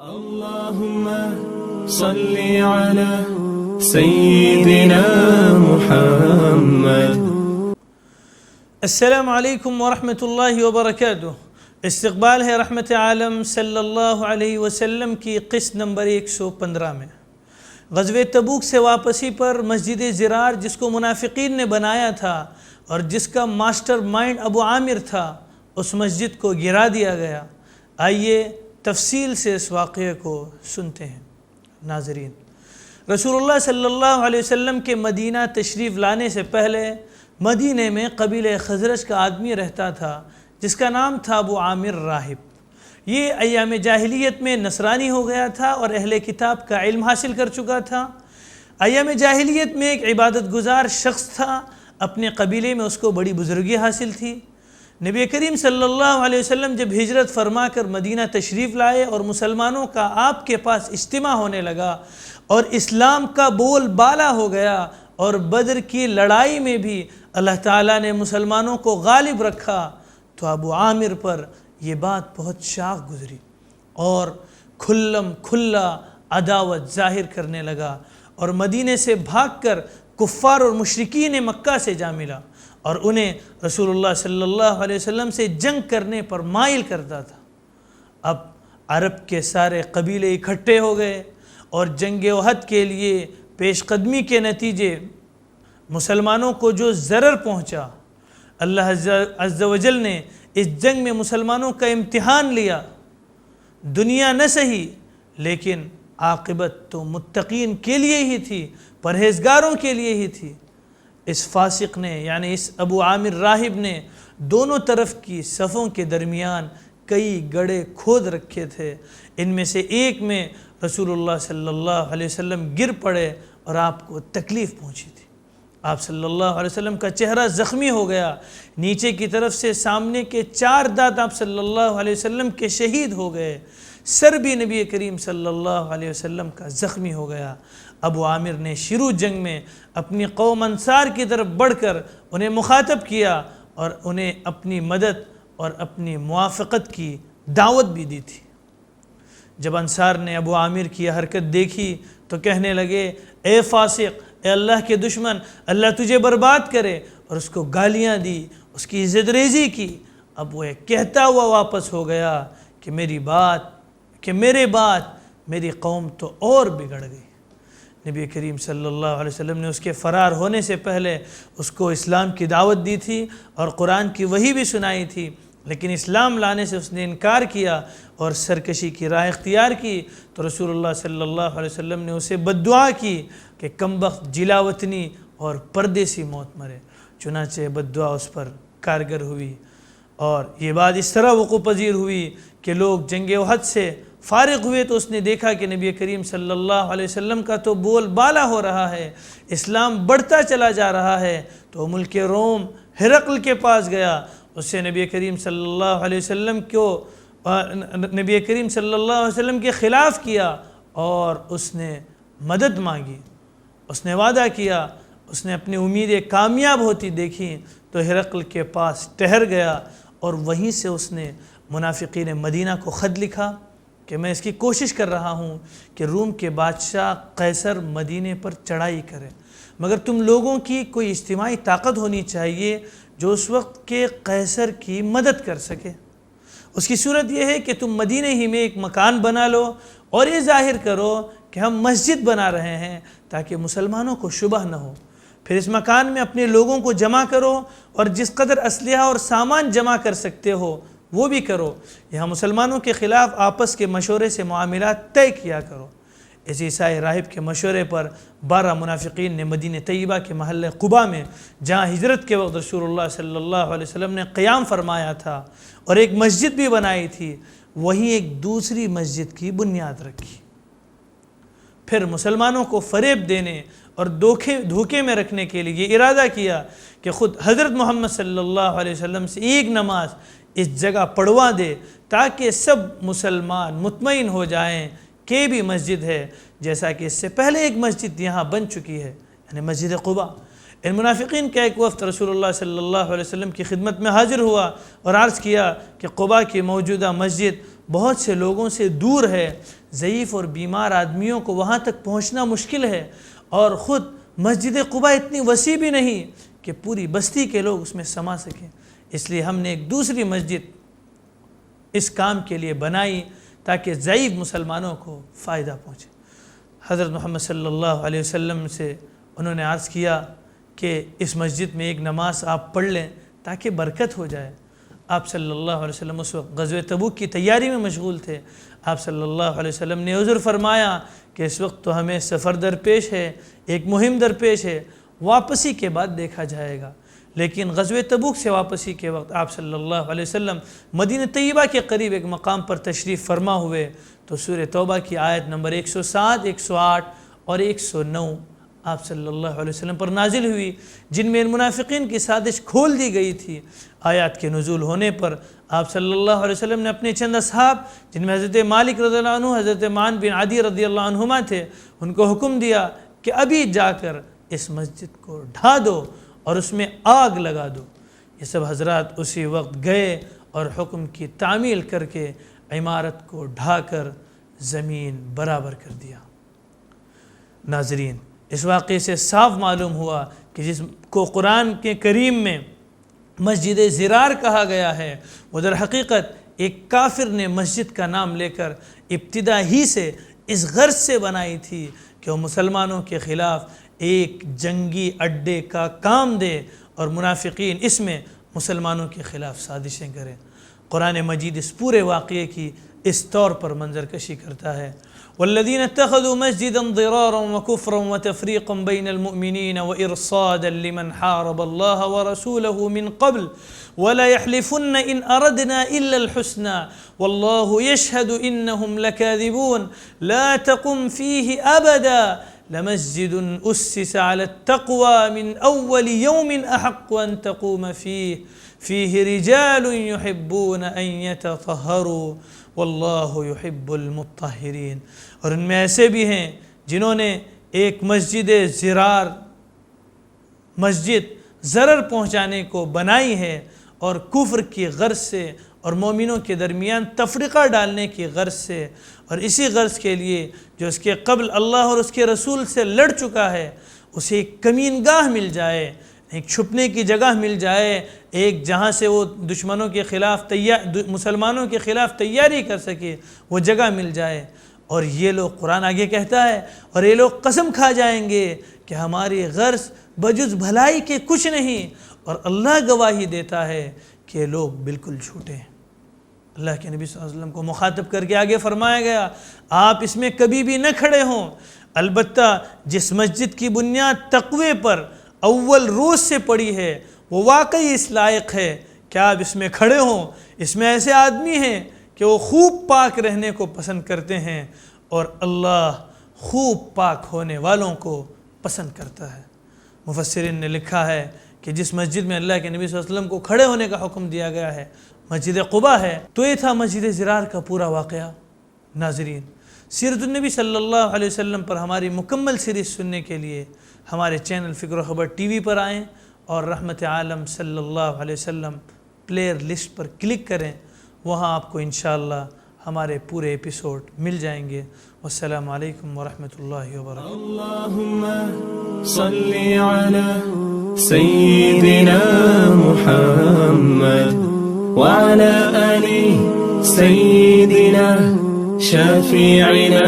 اللهم صل على سيدنا محمد. السلام علیکم ورحمۃ اللہ وبرکاتہ. استقبال ہے رحمت عالم صلی اللہ علیہ وسلم کی قسط نمبر 115 میں. غزوہ تبوک سے واپسی پر مسجد زرار جس کو منافقین نے بنایا تھا اور جس کا ماسٹر مائنڈ ابو عامر تھا، اس مسجد کو گرا دیا گیا. آئیے تفصیل سے اس واقعے کو سنتے ہیں. ناظرین، رسول اللہ صلی اللہ علیہ وسلم کے مدینہ تشریف لانے سے پہلے مدینہ میں قبیلہ خزرج کا آدمی رہتا تھا جس کا نام تھا ابو عامر راہب. یہ ایام جاہلیت میں نصرانی ہو گیا تھا اور اہل کتاب کا علم حاصل کر چکا تھا. ایام جاہلیت میں ایک عبادت گزار شخص تھا، اپنے قبیلے میں اس کو بڑی بزرگی حاصل تھی. نبی کریم صلی اللہ علیہ وسلم جب ہجرت فرما کر مدینہ تشریف لائے اور مسلمانوں کا آپ کے پاس اجتماع ہونے لگا اور اسلام کا بول بالا ہو گیا اور بدر کی لڑائی میں بھی اللہ تعالیٰ نے مسلمانوں کو غالب رکھا، تو ابو عامر پر یہ بات بہت شاق گزری اور کھلم کھلا عداوت ظاہر کرنے لگا اور مدینے سے بھاگ کر کفار اور مشرکین مکہ سے جا ملا اور انہیں رسول اللہ صلی اللہ علیہ وسلم سے جنگ کرنے پر مائل کرتا تھا. اب عرب کے سارے قبیلے اکٹھے ہو گئے اور جنگ احد کے لیے پیش قدمی کے نتیجے مسلمانوں کو جو ضرر پہنچا، اللہ عز و جل نے اس جنگ میں مسلمانوں کا امتحان لیا. دنیا نہ سہی لیکن عاقبت تو متقین کے لیے ہی تھی، پرہیزگاروں کے لیے ہی تھی. اس فاسق نے یعنی اس ابو عامر راہب نے دونوں طرف کی صفوں کے درمیان کئی گڑھے کھود رکھے تھے. ان میں سے ایک میں رسول اللہ صلی اللہ علیہ وسلم گر پڑے اور آپ کو تکلیف پہنچی تھی. آپ صلی اللہ علیہ وسلم کا چہرہ زخمی ہو گیا. نیچے کی طرف سے سامنے کے 4 دانت آپ صلی اللہ علیہ وسلم کے شہید ہو گئے. سر بھی نبی کریم صلی اللہ علیہ وسلم کا زخمی ہو گیا. ابو عامر نے شروع جنگ میں اپنی قوم انصار کی طرف بڑھ کر انہیں مخاطب کیا اور انہیں اپنی مدد اور اپنی موافقت کی دعوت بھی دی تھی. جب انصار نے ابو عامر کی حرکت دیکھی تو کہنے لگے، اے فاسق، اے اللہ کے دشمن، اللہ تجھے برباد کرے، اور اس کو گالیاں دی، اس کی عزت ریزی کی. اب وہ کہتا ہوا واپس ہو گیا کہ میرے بات میری قوم تو اور بگڑ گئی. نبی کریم صلی اللہ علیہ وسلم نے اس کے فرار ہونے سے پہلے اس کو اسلام کی دعوت دی تھی اور قرآن کی وحی بھی سنائی تھی، لیکن اسلام لانے سے اس نے انکار کیا اور سرکشی کی راہ اختیار کی. تو رسول اللہ صلی اللہ علیہ وسلم نے اسے بد دعا کی کہ کمبخت، جلا وطنی اور پردیسی موت مرے. چنانچہ بد دعا اس پر کارگر ہوئی اور یہ بات اس طرح وقوع پذیر ہوئی کہ لوگ جنگ احد سے فارغ ہوئے تو اس نے دیکھا کہ نبی کریم صلی اللہ علیہ وسلم کا تو بول بالا ہو رہا ہے، اسلام بڑھتا چلا جا رہا ہے. تو ملک روم ہرقل کے پاس گیا، اس سے نبی کریم صلی اللہ علیہ وسلم کے خلاف کیا اور اس نے مدد مانگی. اس نے وعدہ کیا، اس نے اپنی امیدیں کامیاب ہوتی دیکھی تو ہرقل کے پاس ٹھہر گیا اور وہیں سے اس نے منافقین مدینہ کو خط لکھا کہ میں اس کی کوشش کر رہا ہوں کہ روم کے بادشاہ قیصر مدینے پر چڑھائی کرے، مگر تم لوگوں کی کوئی اجتماعی طاقت ہونی چاہیے جو اس وقت کے قیصر کی مدد کر سکے. اس کی صورت یہ ہے کہ تم مدینے ہی میں ایک مکان بنا لو اور یہ ظاہر کرو کہ ہم مسجد بنا رہے ہیں تاکہ مسلمانوں کو شبہ نہ ہو. پھر اس مکان میں اپنے لوگوں کو جمع کرو اور جس قدر اسلحہ اور سامان جمع کر سکتے ہو وہ بھی کرو. یہاں مسلمانوں کے خلاف آپس کے مشورے سے معاملات طے کیا کرو. اس عیسائی راہب کے مشورے پر 12 منافقین نے مدینہ طیبہ کے محلہ قباء میں، جہاں ہجرت کے وقت رسول اللہ صلی اللہ علیہ وسلم نے قیام فرمایا تھا اور ایک مسجد بھی بنائی تھی، وہیں ایک دوسری مسجد کی بنیاد رکھی. پھر مسلمانوں کو فریب دینے اور دھوکے میں رکھنے کے لیے یہ ارادہ کیا کہ خود حضرت محمد صلی اللہ علیہ وسلم سے ایک نماز اس جگہ پڑھوا دے تاکہ سب مسلمان مطمئن ہو جائیں کہ بھی مسجد ہے، جیسا کہ اس سے پہلے ایک مسجد یہاں بن چکی ہے، یعنی مسجد قباء. ان منافقین کا ایک وفد رسول اللہ صلی اللہ علیہ وسلم کی خدمت میں حاضر ہوا اور عرض کیا کہ قباء کی موجودہ مسجد بہت سے لوگوں سے دور ہے، ضعیف اور بیمار آدمیوں کو وہاں تک پہنچنا مشکل ہے، اور خود مسجد قباء اتنی وسیع بھی نہیں کہ پوری بستی کے لوگ اس میں سما سکیں، اس لیے ہم نے ایک دوسری مسجد اس کام کے لیے بنائی تاکہ ضعیف مسلمانوں کو فائدہ پہنچے۔ حضرت محمد صلی اللہ علیہ وسلم سے انہوں نے عرض کیا کہ اس مسجد میں ایک نماز آپ پڑھ لیں تاکہ برکت ہو جائے۔ آپ صلی اللہ علیہ وسلم اس وقت غزوہ تبوک کی تیاری میں مشغول تھے۔ آپ صلی اللہ علیہ وسلم نے عذر فرمایا کہ اس وقت تو ہمیں سفر درپیش ہے، ایک مہم درپیش ہے، واپسی کے بعد دیکھا جائے گا۔ لیکن غزوہ تبوک سے واپسی کے وقت آپ صلی اللہ علیہ وسلم مدینہ طیبہ کے قریب ایک مقام پر تشریف فرما ہوئے تو سورہ توبہ کی آیت نمبر 107، 108 اور 109 آپ صلی اللہ علیہ وسلم پر نازل ہوئی، جن میں منافقین کی سازش کھول دی گئی تھی۔ آیات کے نزول ہونے پر آپ صلی اللہ علیہ وسلم نے اپنے چند اصحاب، جن میں حضرت مالک رضی اللہ عنہ، حضرت معن بن عدی رضی اللہ عنہما تھے، ان کو حکم دیا کہ ابھی جا کر اس مسجد کو ڈھا دو اور اس میں آگ لگا دو۔ یہ سب حضرات اسی وقت گئے اور حکم کی تعمیل کر کے عمارت کو ڈھا کر زمین برابر کر دیا۔ ناظرین، اس واقعے سے صاف معلوم ہوا کہ جس کو قرآن کے کریم میں مسجد زرار کہا گیا ہے، وہ در حقیقت ایک کافر نے مسجد کا نام لے کر ابتدا ہی سے اس غرض سے بنائی تھی کہ وہ مسلمانوں کے خلاف ایک جنگی اڈے کا کام دے اور منافقین اس میں مسلمانوں کے خلاف سازشیں کریں۔ قرآن مجید اس پورے واقعے کی اس طور پر منظر کشی کرتا ہے، والذین اتخذوا مسجدا ضرارا وکفرا وتفریقا بین المؤمنین وارصادا لمن حارب اللہ ورسولہ من قبل ولا يحلفن ان اردنا الا الحسنى واللہ یشہد انہم لکاذبون لا تقم فیہ ابدا لمسجد اسس على التقوى من اول يوم احق ان تقوم فيه رجال يحبون ان يتطهروا واللہ يحب المطہرین۔ اور ان میں ایسے بھی ہیں جنہوں نے ایک مسجد زرار، مسجد ضرر پہنچانے کو بنائی ہے اور کفر کی غرض سے اور مومنوں کے درمیان تفرقہ ڈالنے کی غرض سے، اور اسی غرض کے لیے جو اس کے قبل اللہ اور اس کے رسول سے لڑ چکا ہے اسے ایک کمین گاہ مل جائے، ایک چھپنے کی جگہ مل جائے، ایک جہاں سے وہ دشمنوں کے خلاف مسلمانوں کے خلاف تیاری کر سکے، وہ جگہ مل جائے۔ اور یہ لوگ، قرآن آگے کہتا ہے، اور یہ لوگ قسم کھا جائیں گے کہ ہماری غرض بجز بھلائی کے کچھ نہیں، اور اللہ گواہی دیتا ہے کہ لوگ بالکل جھوٹے ہیں۔ اللہ کے نبی صلی اللہ علیہ وسلم کو مخاطب کر کے آگے فرمایا گیا، آپ اس میں کبھی بھی نہ کھڑے ہوں، البتہ جس مسجد کی بنیاد تقوی پر اول روز سے پڑی ہے وہ واقعی اس لائق ہے کہ آپ اس میں کھڑے ہوں۔ اس میں ایسے آدمی ہیں کہ وہ خوب پاک رہنے کو پسند کرتے ہیں، اور اللہ خوب پاک ہونے والوں کو پسند کرتا ہے۔ مفسرین نے لکھا ہے کہ جس مسجد میں اللہ کے نبی صلی اللہ علیہ وسلم کو کھڑے ہونے کا حکم دیا گیا ہے مسجد قباء ہے، تو یہ تھا مسجد زرار کا پورا واقعہ۔ ناظرین، سیرت النبی صلی اللہ علیہ وسلم پر ہماری مکمل سیریز سننے کے لیے ہمارے چینل فکر و خبر ٹی وی پر آئیں اور رحمت عالم صلی اللہ علیہ وسلم پلیئر لسٹ پر کلک کریں، وہاں آپ کو انشاءاللہ ہمارے پورے ایپیسوڈ مل جائیں گے۔ والسلام علیکم ورحمۃ اللہ وبرکاتہ۔ اللهم صل على سيدنا محمد وعلى آل سيدنا شفيعنا